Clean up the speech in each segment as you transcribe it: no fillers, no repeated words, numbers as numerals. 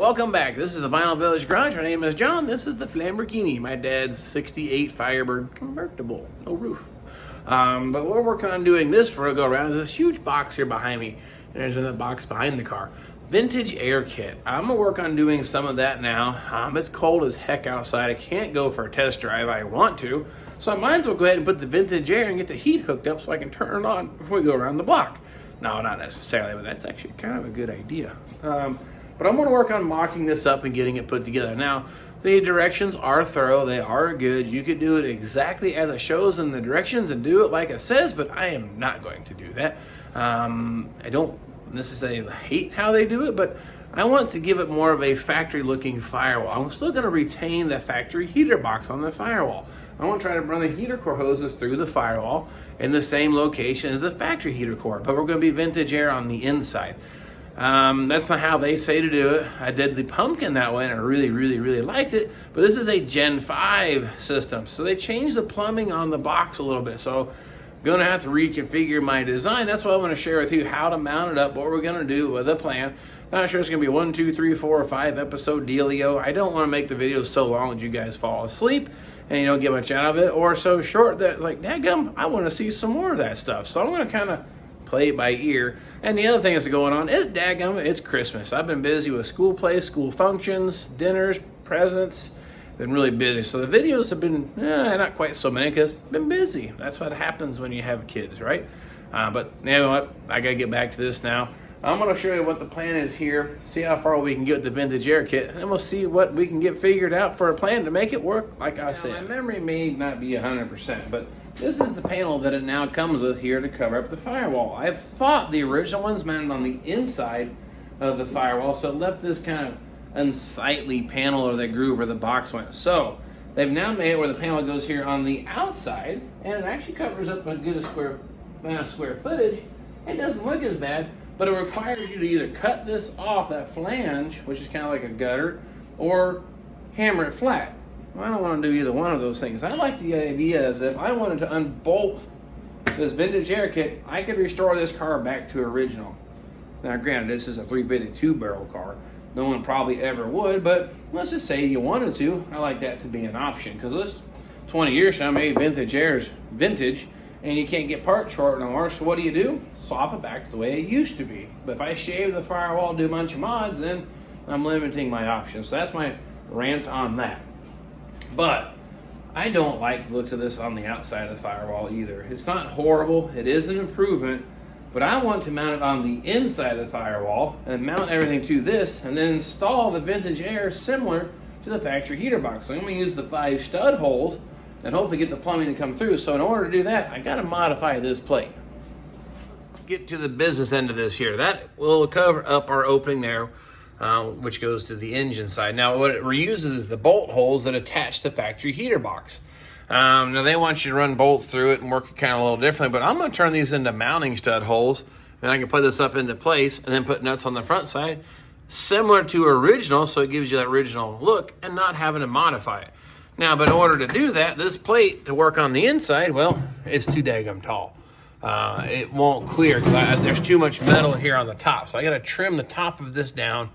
Welcome back. This is the Vinyl Village Garage. My name is John. This is the Lamborghini, my dad's 68 Firebird convertible, no roof. But we're working on doing this for a go around. There's this huge box here behind me, and there's another box behind the car. Vintage air kit. I'm gonna work on doing some of that now. It's cold as heck outside. I can't go for a test drive. I want to, so I might as well go ahead and put the vintage air and get the heat hooked up so I can turn it on before we go around the block. No, not necessarily, but that's actually kind of a good idea. But I'm going to work on mocking this up and getting it put together. Now, the directions are thorough. They are good. You could do it exactly as it shows in the directions and do it like it says, but I am not going to do that. I don't necessarily hate how they do it, but I want to give it more of a factory-looking firewall. I'm still going to retain the factory heater box on the firewall. I want to try to run the heater core hoses through the firewall in the same location as the factory heater core, but we're going to be vintage air on the inside. That's not how they say to do it. I did the pumpkin that way and I really liked it, but this is a Gen 5 system, so they changed the plumbing on the box a little bit, so I'm going to have to reconfigure my design. That's why I want to share with you how to mount it up, what we're going to do with the plan. Not sure it's going to be a 1, 2, 3, 4, or 5 episode dealio. I don't want to make the videos so long that you guys fall asleep and you don't get much out of it, or so short that like, dadgum, I want to see some more of that stuff. So I'm going to kind of play it by ear. And the other thing that's going on is dadgum, it's Christmas. I've been busy with school plays, school functions, dinners, presents. Been really busy. So the videos have been not quite so many because I've been busy. That's what happens when you have kids, right? But you know what? I got to get back to this now. I'm going to show you what the plan is here, see how far we can get with the vintage air kit, and then we'll see what we can get figured out for a plan to make it work like I said. My memory may not be 100%, but this is the panel that it now comes with here to cover up the firewall. I thought the original ones mounted on the inside of the firewall, so it left this kind of unsightly panel or that groove where the box went. So they've now made it where the panel goes here on the outside, and it actually covers up a good amount of square footage. It doesn't look as bad, but it requires you to either cut this off, that flange, which is kind of like a gutter, or hammer it flat. Well, I don't want to do either one of those things. I like the idea as if I wanted to unbolt this vintage air kit, I could restore this car back to original. Now, granted, this is a 352 barrel car. No one probably ever would, but let's just say you wanted to. I like that to be an option, because this 20 years from now, maybe vintage air is vintage, and you can't get parts for it no more, so what do? Swap it back to the way it used to be. But if I shave the firewall, do a bunch of mods, then I'm limiting my options. So that's my rant on that. But I don't like the looks of this on the outside of the firewall either. It's not horrible, it is an improvement, but I want to mount it on the inside of the firewall and mount everything to this and then install the vintage air similar to the factory heater box. So I'm going to use the 5 stud holes and hopefully get the plumbing to come through. So in order to do that, I got to modify this plate. Let's get to the business end of this here. That will cover up our opening there, which goes to the engine side. Now what it reuses is the bolt holes that attach the factory heater box. Now they want you to run bolts through it and work it kind of a little differently, but I'm going to turn these into mounting stud holes, and I can put this up into place and then put nuts on the front side similar to original, so it gives you that original look and not having to modify it. Now, but in order to do that, this plate to work on the inside, well, it's too daggum tall. It won't clear because there's too much metal here on the top. So I got to trim the top of this down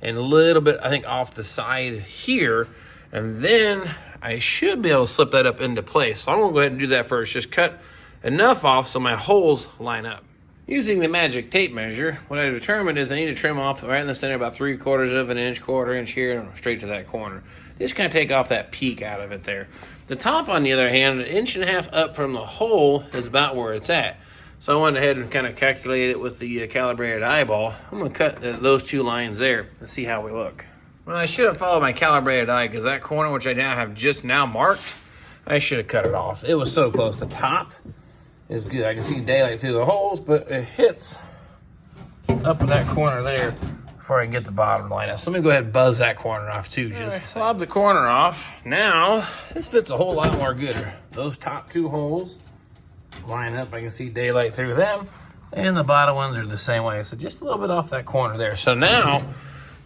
and a little bit, I think, off the side here. And then I should be able to slip that up into place. So I'm going to go ahead and do that first. Just cut enough off so my holes line up. Using the magic tape measure, what I determined is I need to trim off right in the center about 3/4 of an inch, 1/4 inch here, and straight to that corner. Just kind of take off that peak out of it there. The top, on the other hand, 1.5 inches up from the hole is about where it's at. So I went ahead and kind of calculated it with the calibrated eyeball. I'm going to cut those 2 lines there and see how we look. Well, I should have followed my calibrated eye, because that corner, which I now have just now marked, I should have cut it off. It was so close. The top is good. I can see daylight through the holes, but it hits up in that corner there before I can get the bottom line up. So let me go ahead and buzz that corner off too. Just slob the corner off. Now, this fits a whole lot more gooder. Those top 2 holes line up. I can see daylight through them, and the bottom ones are the same way. So just a little bit off that corner there. So now,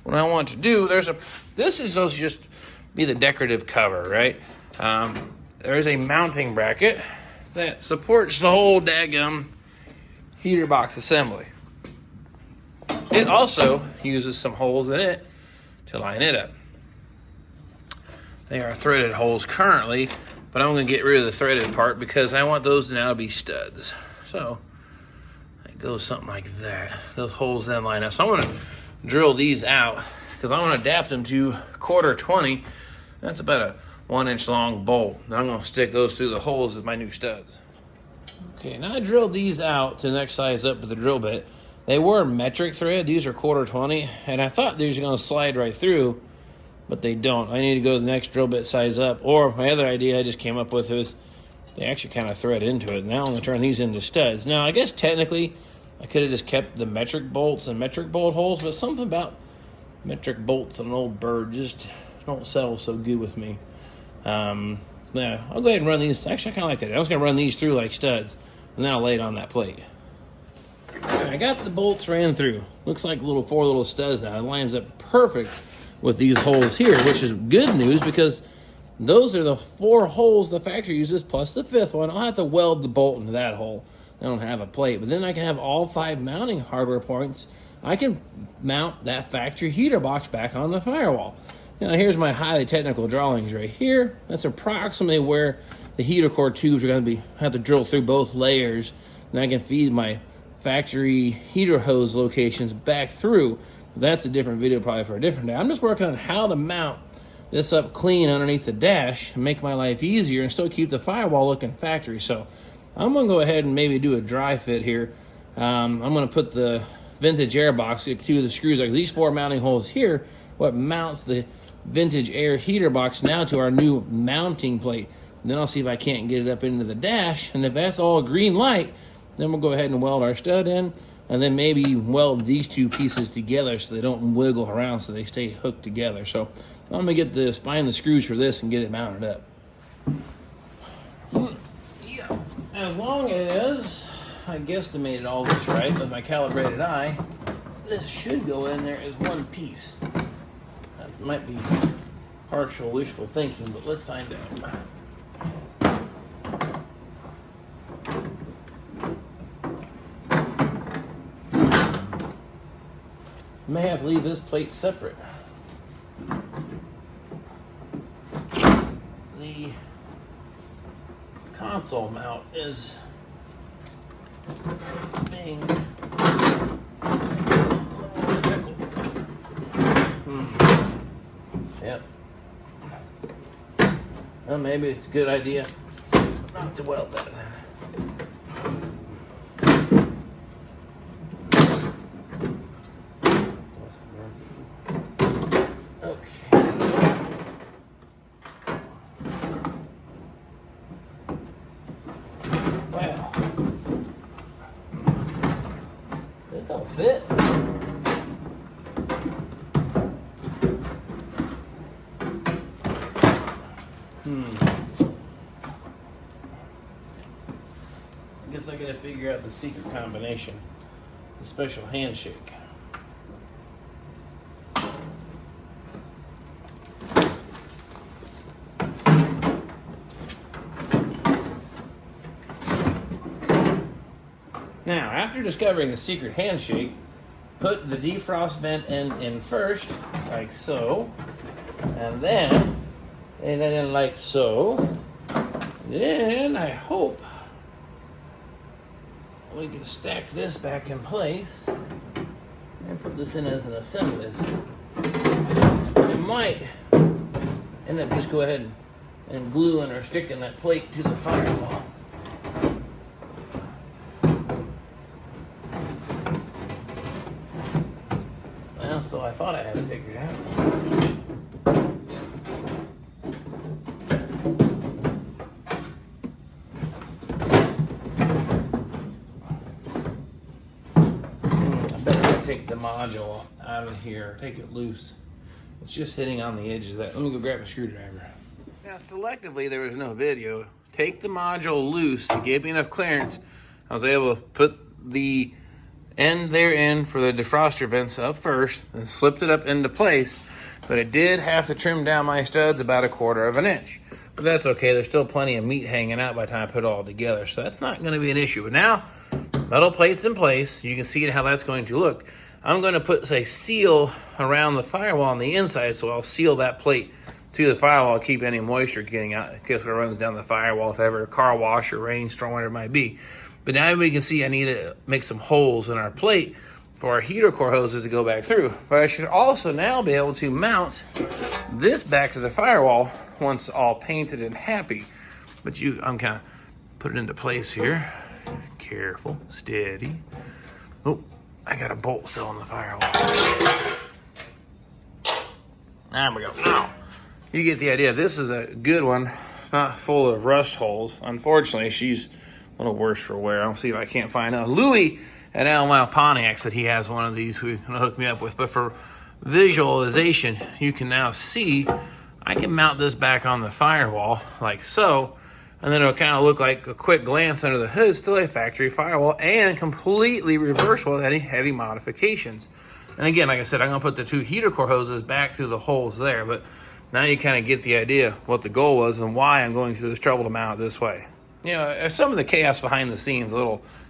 what I want to do, this is supposed to just be the decorative cover, right? There's a mounting bracket that supports the whole daggum heater box assembly. It also uses some holes in it to line it up. They are threaded holes currently, but I'm going to get rid of the threaded part because I want those to now be studs. So it goes something like that. Those holes then line up. So I'm going to drill these out because I want to adapt them to 1/4-20. That's about a 1-inch long bolt. Then I'm going to stick those through the holes as my new studs. Okay, now I drilled these out to the next size up with the drill bit. They were metric thread. These are 1/4-20, and I thought these were going to slide right through, but they don't. I need to go to the next drill bit size up. Or my other idea I just came up with is they actually kind of thread into it. Now I'm going to turn these into studs. Now, I guess technically I could have just kept the metric bolts and metric bolt holes, but something about metric bolts on an old bird just don't settle so good with me. Yeah, I'll go ahead and run these. Actually, I kind of like that. I'm just going to run these through like studs, and then I'll lay it on that plate. I got the bolts ran through. Looks like four little studs now. It lines up perfect with these holes here, which is good news because those are the 4 holes the factory uses plus the 5th one. I'll have to weld the bolt into that hole. I don't have a plate, but then I can have all 5 mounting hardware points. I can mount that factory heater box back on the firewall. Now here's my highly technical drawings right here. That's approximately where the heater core tubes are going to have to drill through both layers, and I can feed my factory heater hose locations back through. That's a different video probably for a different day. I'm just working on how to mount this up clean underneath the dash and make my life easier and still keep the firewall looking factory. So I'm going to go ahead and maybe do a dry fit here. I'm going to put the vintage air box, 2 of the screws, like these 4 mounting holes here, what mounts the vintage air heater box now to our new mounting plate. And then I'll see if I can't get it up into the dash, and if that's all green light, then we'll go ahead and weld our stud in, and then maybe weld these 2 pieces together so they don't wiggle around, so they stay hooked together. So I'm gonna get find the screws for this and get it mounted up. Yeah, as long as I guesstimated all this right with my calibrated eye, this should go in there as one piece. That might be partial wishful thinking, but let's find out. May have to leave this plate separate. The console mount is being fickle. Yep. Well, maybe it's a good idea not to weld that then. Don't fit. I guess I gotta figure out the secret combination, the special handshake. Now, after discovering the secret handshake, put the defrost vent in first, like so, and then lay that in like so. Then I hope we can stack this back in place and put this in as an assembly. I might end up just go ahead and gluing or sticking that plate to the firewall. So I thought I had it figured out. I better take the module out of here, take it loose. It's just hitting on the edges of that. Let me go grab a screwdriver. Now, selectively, there was no video. Take the module loose to give me enough clearance. I was able to put the end therein for the defroster vents up first and slipped it up into place, but it did have to trim down my studs about 1/4 of an inch. But that's okay, there's still plenty of meat hanging out by the time I put it all together, so that's not going to be an issue. But now, metal plates in place, you can see how that's going to look. I'm going to put a seal around the firewall on the inside, so I'll seal that plate to the firewall, keep any moisture getting out in case it runs down the firewall, if ever a car wash or rainstorm, whatever it might be. But now we can see I need to make some holes in our plate for our heater core hoses to go back through. But I should also now be able to mount this back to the firewall once all painted and happy. But I'm kind of put it into place here. Careful, steady. Oh, I got a bolt still on the firewall. There we go. Now, you get the idea. This is a good one, not full of rust holes. Unfortunately, she's a little worse for wear. I'll see if I can't find out. Louis at Almile Pontiac said he has one of these who's going to hook me up with. But for visualization, you can now see I can mount this back on the firewall like so, and then it'll kind of look like a quick glance under the hood, still a factory firewall, and completely reversible with any heavy modifications. And again, like I said, I'm going to put the 2 heater core hoses back through the holes there, but now you kind of get the idea what the goal was and why I'm going through this trouble to mount it this way. You know, some of the chaos behind the scenes,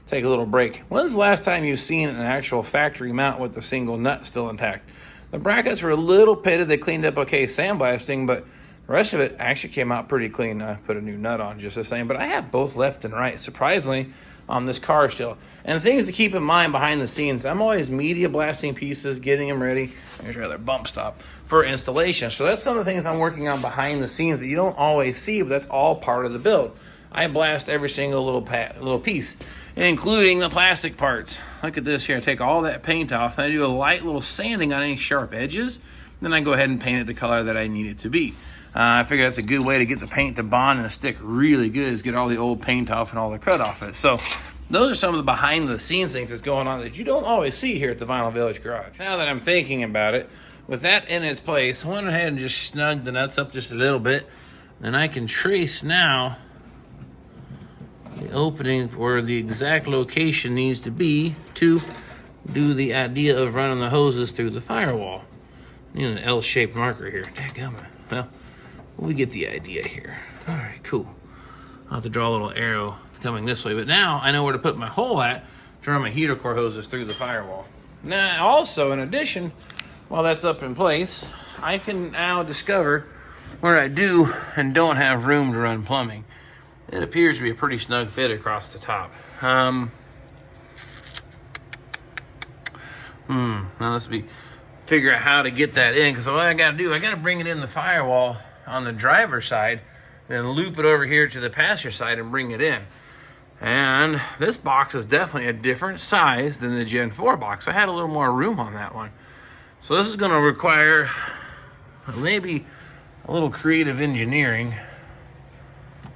take a little break. When's the last time you've seen an actual factory mount with the single nut still intact? The brackets were a little pitted. They cleaned up okay sandblasting, but the rest of it actually came out pretty clean. I put a new nut on just the same, but I have both left and right, surprisingly, on this car still. And things to keep in mind behind the scenes, I'm always media blasting pieces, getting them ready. Here's your other bump stop for installation. So that's some of the things I'm working on behind the scenes that you don't always see, but that's all part of the build. I blast every single little piece, including the plastic parts. Look at this here. I take all that paint off, and I do a light little sanding on any sharp edges. Then I go ahead and paint it the color that I need it to be. I figure that's a good way to get the paint to bond and to stick really good, is get all the old paint off and all the crud off it. So those are some of the behind the scenes things that's going on that you don't always see here at the Vinyl Village Garage. Now that I'm thinking about it, with that in its place, I went ahead and just snug the nuts up just a little bit. Then I can trace now the opening where the exact location needs to be to do the idea of running the hoses through the firewall. I need an L-shaped marker here. Dadgummit. Well, we get the idea here. All right, cool. I'll have to draw a little arrow coming this way, but now I know where to put my hole at to run my heater core hoses through the firewall. Now, also, in addition, while that's up in place, I can now discover where I do and don't have room to run plumbing. It appears to be a pretty snug fit across the top. Now let's figure out how to get that in, because what I got to do, I got to bring it in the firewall on the driver's side, then loop it over here to the passenger side and bring it in. And this box is definitely a different size than the Gen 4 box. I had a little more room on that one. So this is going to require maybe a little creative engineering.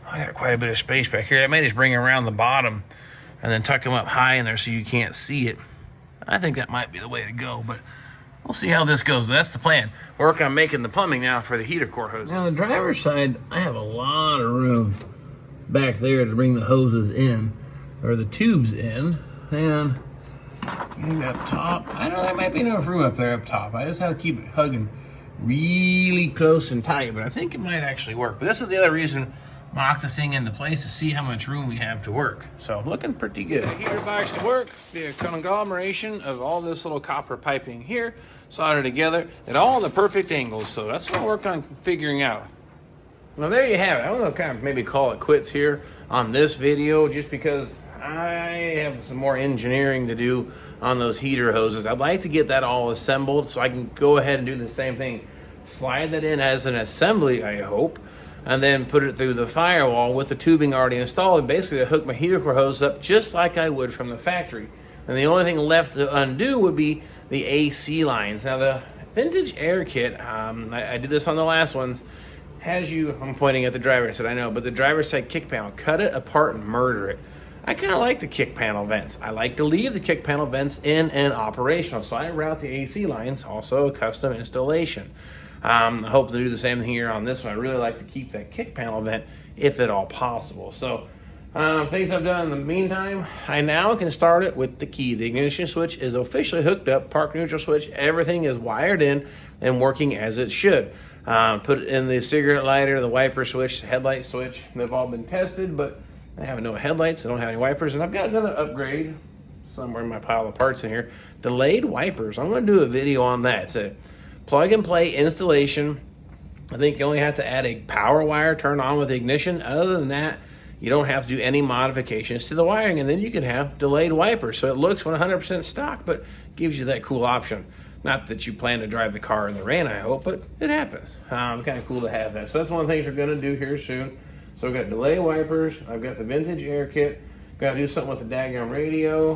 I got quite a bit of space back here. I may just bring it around the bottom and then tuck them up high in there so you can't see it. I think that might be the way to go, but we'll see how this goes. But that's the plan. Work on making the plumbing now for the heater core hose. Now, on the driver's side, I have a lot of room back there to bring the hoses in, or the tubes in. And maybe up top, I know there might be enough room up there up top. I just have to keep it hugging really close and tight, but I think it might actually work. But this is the other reason lock this thing into place to see how much room we have to work. So looking pretty good. The heater box to work, be a conglomeration of all this little copper piping here, soldered together at all the perfect angles. So that's what I'll work on figuring out. Well, there you have it. I'm gonna kind of maybe call it quits here on this video, just because I have some more engineering to do on those heater hoses. I'd like to get that all assembled so I can go ahead and do the same thing. Slide that in as an assembly, I hope, and then put it through the firewall with the tubing already installed, and basically hook my heater core hose up just like I would from the factory. And the only thing left to undo would be the AC lines. Now, the vintage air kit, I did this on the last ones, has you, I'm pointing at the driver's side, I know, but the driver's side kick panel, cut it apart and murder it. I kind of like the kick panel vents. I like to leave the kick panel vents in and operational, so I route the AC lines, also a custom installation. I hope to do the same thing here on this one. I really like to keep that kick panel vent if at all possible. So things I've done in the meantime, I now can start it with the key. The ignition switch is officially hooked up, park neutral switch, everything is wired in and working as it should. Put it in the cigarette lighter, the wiper switch, the headlight switch. They've all been tested, but I have no headlights, I don't have any wipers, and I've got another upgrade. somewhere in my pile of parts in here. Delayed wipers. I'm going to do a video on that. It's a plug and play installation. I think you only have to add a power wire, turn on with ignition. Other than that, you don't have to do any modifications to the wiring, and then you can have delayed wipers. So it looks 100% stock, but gives you that cool option. Not that you plan to drive the car in the rain, I hope, but it happens. Kind of cool to have that. So that's one of the things we're going to do here soon. So I've got delay wipers. I've got the vintage air kit. Got to do something with the daggone radio.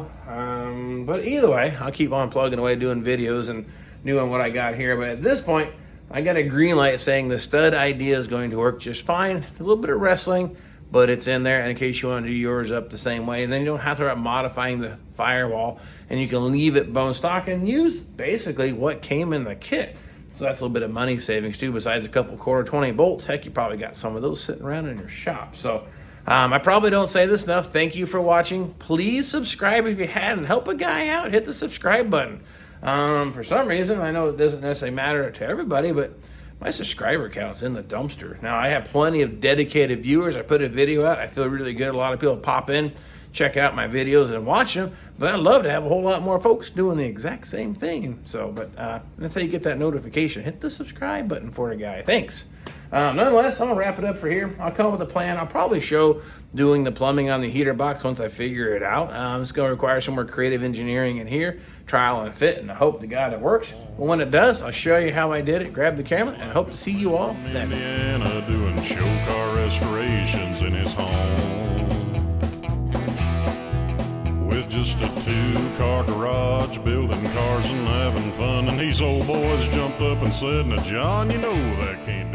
But either way, I'll keep on plugging away doing videos and doing what I got here. But at this point, I got a green light saying the stud idea is going to work just fine. A little bit of wrestling, but it's in there in case you want to do yours up the same way. And then you don't have to start modifying the firewall, and you can leave it bone stock and use basically what came in the kit. So that's a little bit of money savings too, besides a couple quarter 20 bolts. Heck, you probably got some of those sitting around in your shop. So I probably don't say this enough. Thank you for watching. Please subscribe if you hadn't. Help a guy out. Hit the subscribe button. For some reason, I know it doesn't necessarily matter to everybody, but my subscriber count's in the dumpster. Now, I have plenty of dedicated viewers. I put a video out. I feel really good. A lot of people pop in, check out my videos and watch them, but I'd love to have a whole lot more folks doing the exact same thing. So, but that's how you get that notification. Hit the subscribe button for a guy. Thanks. Nonetheless, I'm gonna wrap it up for here. I'll come up with a plan. I'll probably show doing the plumbing on the heater box once I figure it out. It's gonna require some more creative engineering in here, trial and fit, and I hope to God it works. But when it does, I'll show you how I did it, grab the camera, and I hope to see you all next. Indiana doing show car restorations in his home. With just a 2-car garage, building cars and having fun. And these old boys jumped up and said, "Now, John, you know that can't